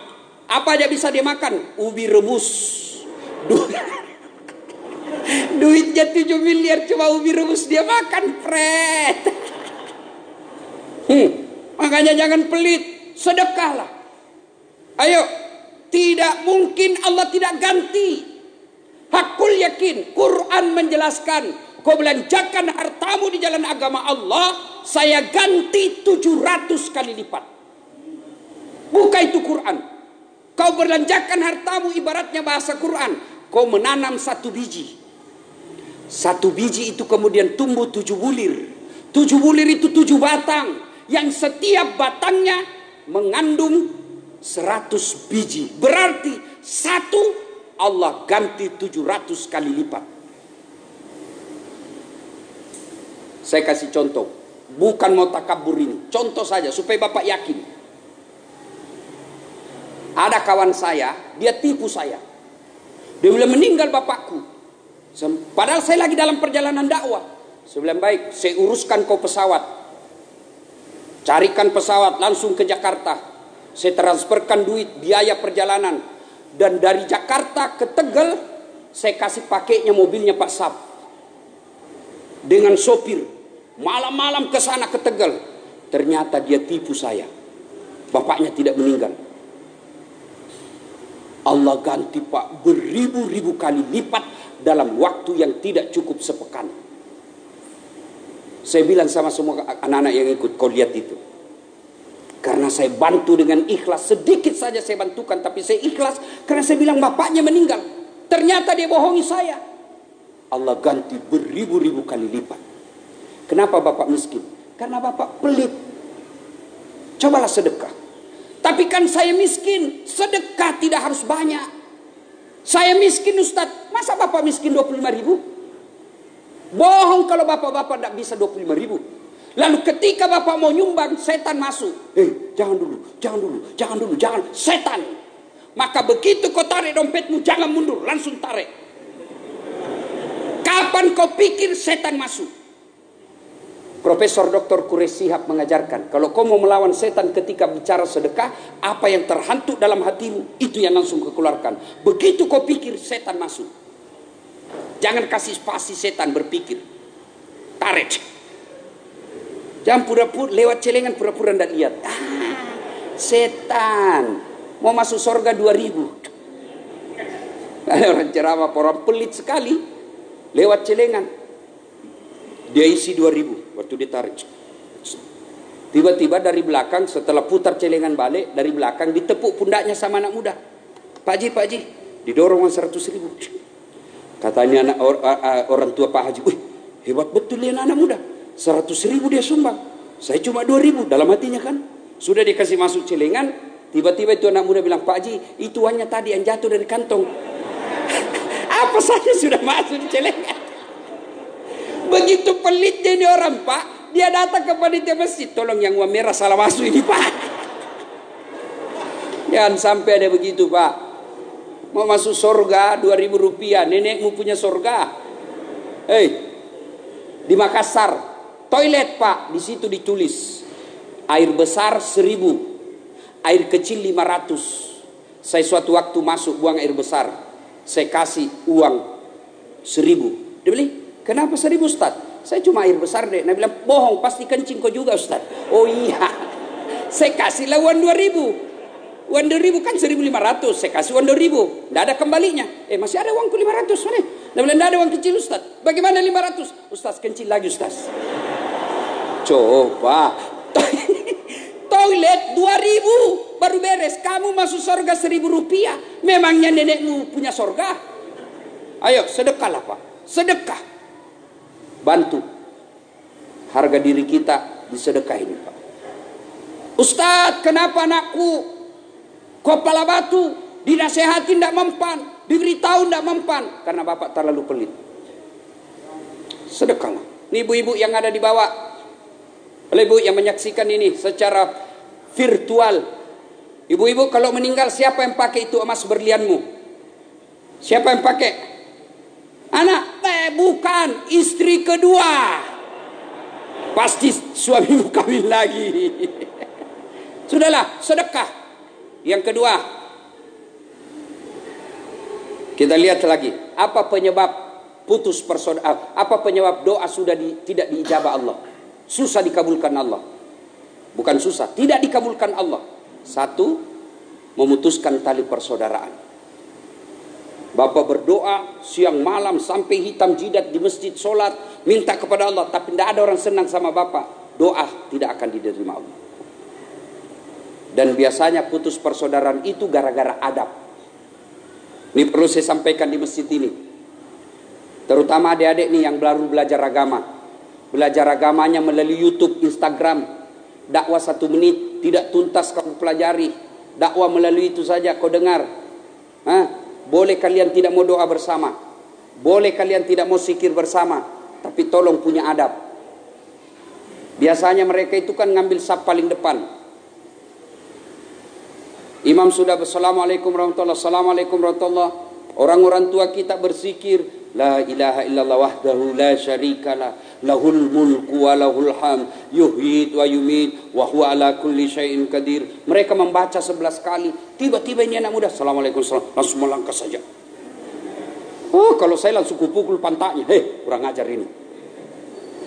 Apa aja bisa dia makan? Ubi rebus. Duitnya 7 miliar cuma ubi rebus dia makan, pret. Makanya jangan pelit, sedekahlah. Ayo, tidak mungkin Allah tidak ganti. Hakul yakin, Quran menjelaskan, kau belanjakan hartamu di jalan agama Allah, saya ganti 700 kali lipat. Buka itu Quran. Kau belanjakan hartamu ibaratnya bahasa Quran. Kau menanam 1 biji. 1 biji itu kemudian tumbuh 7 bulir. 7 bulir itu 7 batang. Yang setiap batangnya mengandung 100 biji. Berarti 1 Allah ganti 700 kali lipat. Saya kasih contoh. Bukan mau takabur ini. Contoh saja supaya Bapak yakin. Ada kawan saya, dia tipu saya. Dia bilang meninggal bapakku. Padahal saya lagi dalam perjalanan dakwah. Saya bilang baik, saya uruskan kau pesawat. Carikan pesawat langsung ke Jakarta. Saya transferkan duit, biaya perjalanan. Dan dari Jakarta ke Tegal, saya kasih pakainya mobilnya Pak Sab. Dengan sopir. Malam-malam ke sana ke Tegal. Ternyata dia tipu saya. Bapaknya tidak meninggal. Allah ganti Pak beribu-ribu kali lipat dalam waktu yang tidak cukup sepekan. Saya bilang sama semua anak-anak yang ikut, kau lihat itu. Karena saya bantu dengan ikhlas, sedikit saja saya bantukan, tapi saya ikhlas karena saya bilang bapaknya meninggal. Ternyata dia bohongi saya. Allah ganti beribu-ribu kali lipat. Kenapa bapak miskin? Karena bapak pelit. Cobalah sedekah. Tapi kan saya miskin, sedekah tidak harus banyak. Saya miskin Ustadz, masa bapak miskin 25.000? Bohong kalau bapak-bapak tidak bisa 25.000. Lalu ketika bapak mau nyumbang, setan masuk. Jangan dulu. Setan. Maka begitu kau tarik dompetmu, jangan mundur, langsung tarik. Kapan kau pikir setan masuk? Profesor Dr. Quraish Shihab mengajarkan, kalau kau mau melawan setan ketika bicara sedekah, apa yang terhantuk dalam hatimu, itu yang langsung kau keluarkan. Begitu kau pikir, setan masuk. Jangan kasih spasi setan berpikir. Tarik. Jangan pura-pura lewat celengan, pura-pura tidak lihat. Setan mau masuk surga 2.000. Ada orang ceramah, orang pelit sekali, lewat celengan. Dia isi 2.000 waktu ditarik. Tiba-tiba dari belakang, setelah putar celengan balik, dari belakang ditepuk pundaknya sama anak muda. Pak Haji, didorong 100.000. Katanya orang tua Pak Haji, wih hebat betul ya anak muda. 100.000 dia sumbang, saya cuma 2.000. Dalam hatinya kan, sudah dikasih masuk celengan. Tiba-tiba itu anak muda bilang, Pak Haji, itu uangnya tadi yang jatuh dari kantong. Apa saja sudah masuk di celengan. Begitu pelitnya ini orang Pak, dia datang ke panitia masjid, tolong yang uang merah salah masuk ini Pak. Jangan sampai ada begitu Pak. Mau masuk surga 2.000 rupiah, nenekmu punya surga. Di Makassar, toilet Pak, di situ ditulis air besar 1.000, air kecil 500. Saya suatu waktu masuk buang air besar, saya kasih uang 1.000. Dia bilang, kenapa 1.000 Ustaz? Saya cuma air besar deh. Dia bilang, bohong, pasti kencing kau juga Ustaz. Oh iya, saya kasihlah uang 2.000. Uang 2.000 kan 1.500, saya kasih uang 2.000, tidak ada kembalinya. Masih ada uangku 500 mana? Dia bilang, tidak ada uang kecil Ustaz. Bagaimana 500? Ustaz kencing lagi Ustaz. Coba toilet 2.000 baru beres, kamu masuk surga 1.000 rupiah. Memangnya nenekmu punya surga? Ayo sedekahlah Pak, sedekah, bantu harga diri kita disedekah ini Pak. Ustaz, kenapa anakku kepala batu, dinasehatin tidak mempan, diberitahu tidak mempan? Karena bapak terlalu pelit. Sedekahlah. Ini ibu-ibu yang ada di bawah, ibu yang menyaksikan ini secara virtual. Ibu-ibu kalau meninggal, siapa yang pakai itu emas berlianmu? Siapa yang pakai? Anak? Bukan, istri kedua. Pasti suamimu kawin lagi. Sudahlah, sedekah. Yang kedua, kita lihat lagi, apa penyebab putus persaudaraan? Apa penyebab doa sudah tidak diijabah Allah? Susah dikabulkan Allah. Bukan susah, tidak dikabulkan Allah. Satu, memutuskan tali persaudaraan. Bapak berdoa siang malam sampai hitam jidat di masjid, sholat, minta kepada Allah, tapi tidak ada orang senang sama bapak. Doa tidak akan diterima Allah. Dan biasanya putus persaudaraan itu gara-gara adab. Ini perlu saya sampaikan di masjid ini. Terutama adik-adik nih yang baru belajar agama. Belajar agamanya melalui YouTube, Instagram. Dakwah 1 menit tidak tuntas kau pelajari. Dakwah melalui itu saja kau dengar. Boleh kalian tidak mau doa bersama, boleh kalian tidak mau zikir bersama, tapi tolong punya adab. Biasanya mereka itu kan ngambil saf paling depan. Imam sudah Assalamualaikum warahmatullahi wabarakatuh, Assalamualaikum warahmatullahi wabarakatuh. Orang-orang tua kita berzikir, la ilaha illallah wahdahu la syarikalah, lahul mulku wa lahul hamd, yuhyid wa yumit, wa huwa ala kulli syai'in qadir. Mereka membaca 11 kali. Tiba-tiba ini anak muda, assalamualaikum, langsung melangkah saja. Oh, kalau saya langsung kupukul pantatnya. Kurang ajar ini.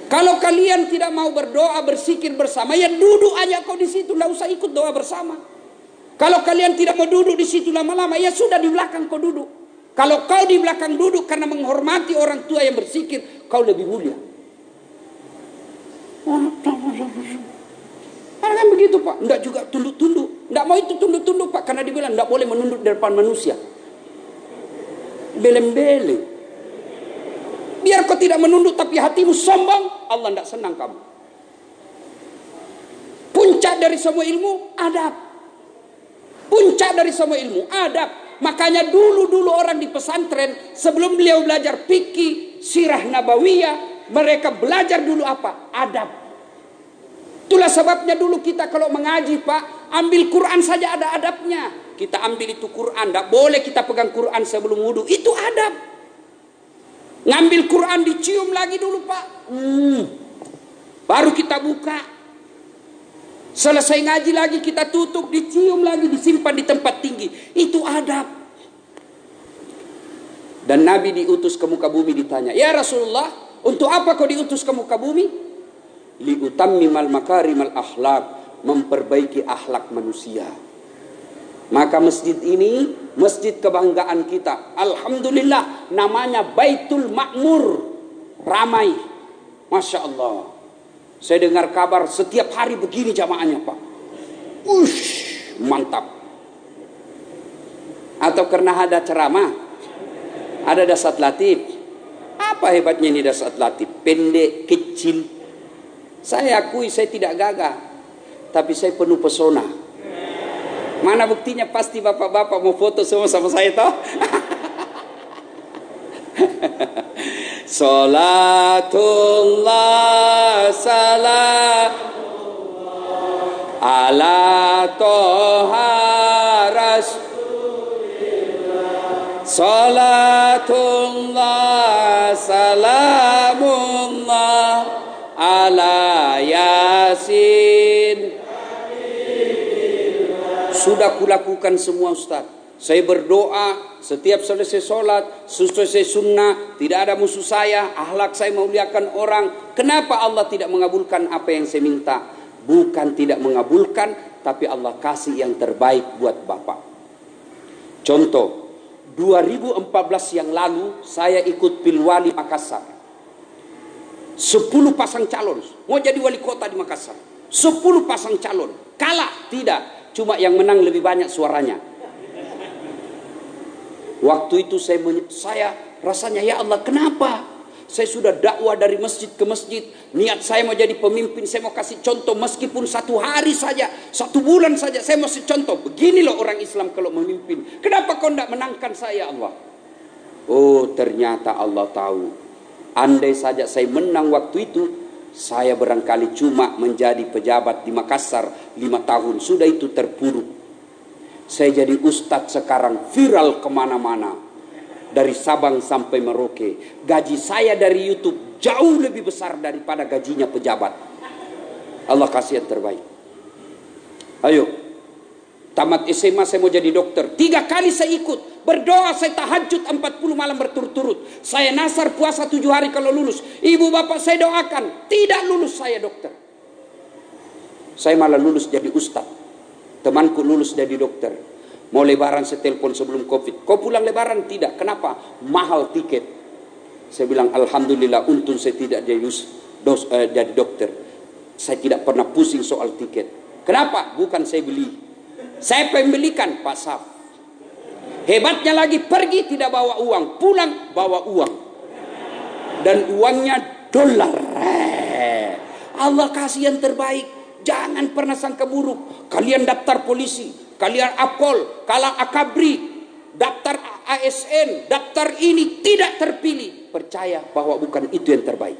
Kalau kalian tidak mau berdoa, berzikir bersama, ya duduk aja kau di situ, tidak usah ikut doa bersama. Kalau kalian tidak mau duduk di situ lama-lama, ya sudah di belakang kau duduk. Kalau kau di belakang duduk karena menghormati orang tua yang berzikir, kau lebih mulia. Karena kan begitu Pak, tidak juga tunduk-tunduk. Tidak mau itu tunduk-tunduk Pak, karena dibilang tidak boleh menunduk di depan manusia. Beleng-beleng. Biar kau tidak menunduk tapi hatimu sombong, Allah tidak senang kamu. Puncak dari semua ilmu, adab. Puncak dari semua ilmu, adab. Makanya dulu orang di pesantren, sebelum beliau belajar fikih, sirah nabawiyah, mereka belajar dulu apa? Adab. Itulah sebabnya dulu kita kalau mengaji Pak, ambil Quran saja ada adabnya. Kita ambil itu Quran, tidak boleh kita pegang Quran sebelum wudhu. Itu adab. Ngambil Quran dicium lagi dulu Pak. Baru kita buka. Selesai ngaji lagi kita tutup, dicium lagi, disimpan di tempat tinggi. Itu adab. Dan Nabi diutus ke muka bumi ditanya, ya Rasulullah, untuk apa kau diutus ke muka bumi? Liutammimal makarimal akhlak, memperbaiki akhlak manusia. Maka masjid ini, masjid kebanggaan kita. Alhamdulillah, namanya Baitul Ma'mur. Ramai. Masya Allah. Saya dengar kabar setiap hari begini jamaahnya Pak. Mantap. Atau karena ada ceramah, ada dasat latif. Apa hebatnya ini dasat latif? Pendek, kecil. Saya akui saya tidak gagah, tapi saya penuh pesona. Mana buktinya? Pasti bapak-bapak mau foto semua sama saya toh. Salatullah salam ala toha rasulillah. Salatullah salamullah ala yasin. Sudah kulakukan semua Ustaz. Saya berdoa setiap selesai sholat, selesai sunnah, tidak ada musuh saya, akhlak saya memuliakan orang. Kenapa Allah tidak mengabulkan apa yang saya minta? Bukan tidak mengabulkan, tapi Allah kasih yang terbaik buat Bapak. Contoh, 2014 yang lalu saya ikut Pilwali Makassar. 10 pasang calon, mau jadi wali kota di Makassar. 10 pasang calon, kalah tidak. Cuma yang menang lebih banyak suaranya. Waktu itu saya rasanya, ya Allah, kenapa? Saya sudah dakwah dari masjid ke masjid. Niat saya mau jadi pemimpin, saya mau kasih contoh. Meskipun 1 hari saja, 1 bulan saja, saya mau kasih contoh. Begini loh orang Islam kalau memimpin. Kenapa kau tidak menangkan saya Allah? Oh, ternyata Allah tahu. Andai saja saya menang waktu itu, saya barangkali cuma menjadi pejabat di Makassar 5 tahun. Sudah itu terpuruk. Saya jadi ustadz sekarang viral kemana-mana. Dari Sabang sampai Merauke. Gaji saya dari YouTube jauh lebih besar daripada gajinya pejabat. Allah kasih yang terbaik. Ayo. Tamat SMA saya mau jadi dokter. 3 kali saya ikut. Berdoa saya tahajud 40 malam berturut-turut. Saya nasar puasa 7 hari kalau lulus. Ibu bapak saya doakan. Tidak lulus saya dokter. Saya malah lulus jadi ustaz. Temanku lulus jadi dokter. Mau lebaran saya telepon sebelum Covid. Kau pulang lebaran? Tidak. Kenapa? Mahal tiket. Saya bilang alhamdulillah untung saya tidak jadi dokter. Saya tidak pernah pusing soal tiket. Kenapa? Bukan saya beli. Saya pembelikan Pak Saf. Hebatnya lagi pergi tidak bawa uang, pulang bawa uang. Dan uangnya dolar. Allah kasih yang terbaik. Jangan pernah sangka buruk. Kalian daftar polisi, kalian Apol, kalian Akabri, daftar ASN, daftar ini tidak terpilih. Percaya bahwa bukan itu yang terbaik.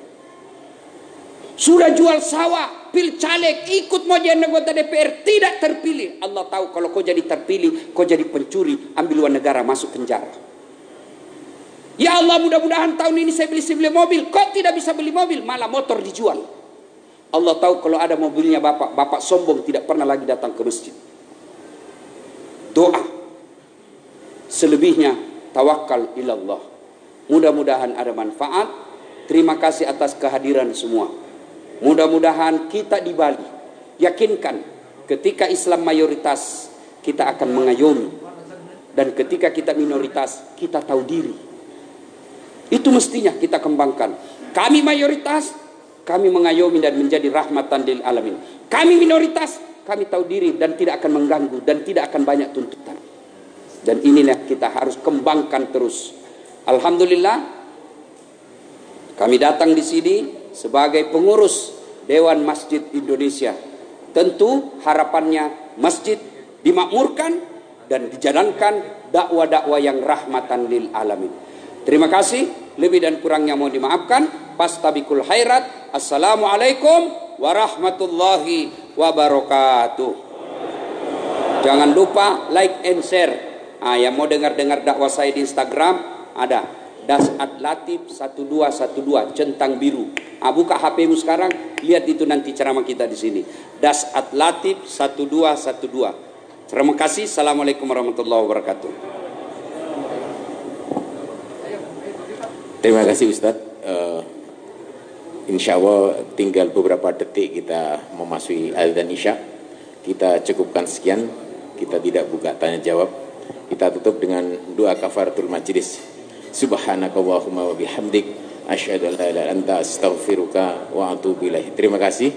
Sudah jual sawah, pil caleg, ikut mau jadi anggota DPR, tidak terpilih. Allah tahu kalau kau jadi terpilih, kau jadi pencuri, ambil uang negara, masuk penjara. Ya Allah, mudah-mudahan tahun ini saya beli mobil. Kok tidak bisa beli mobil, malah motor dijual. Allah tahu kalau ada mobilnya bapak sombong, tidak pernah lagi datang ke masjid. Doa. Selebihnya tawakal ilallah. Mudah-mudahan ada manfaat. Terima kasih atas kehadiran semua. Mudah-mudahan kita di Bali yakinkan ketika Islam mayoritas kita akan mengayomi, dan ketika kita minoritas kita tahu diri. Itu mestinya kita kembangkan. Kami mayoritas, kami mengayomi dan menjadi rahmatan lil alamin. Kami minoritas, kami tahu diri dan tidak akan mengganggu dan tidak akan banyak tuntutan. Dan inilah kita harus kembangkan terus. Alhamdulillah, kami datang di sini sebagai pengurus Dewan Masjid Indonesia. Tentu harapannya masjid dimakmurkan dan dijalankan dakwah-dakwah yang rahmatan lil alamin. Terima kasih, lebih dan kurangnya mohon dimaafkan. Fastabikul khairat. Assalamualaikum warahmatullahi wabarakatuh. Jangan lupa like and share. Yang mau dengar-dengar dakwah saya di Instagram, ada Dasat Latif 1212 centang biru. Buka HP-mu sekarang, lihat itu nanti ceramah kita di sini. Dasat Latif 1212. Terima kasih. Assalamualaikum warahmatullahi wabarakatuh. Terima kasih Ustadz. Insya Allah tinggal beberapa detik kita memasuki azan Isya. Kita cukupkan sekian. Kita tidak buka tanya jawab. Kita tutup dengan doa kafaratul majlis. Subhanakallahumma wa bihamdik asyhadu an la ilaha illa anta astaghfiruka wa atubu ilaik. Terima kasih.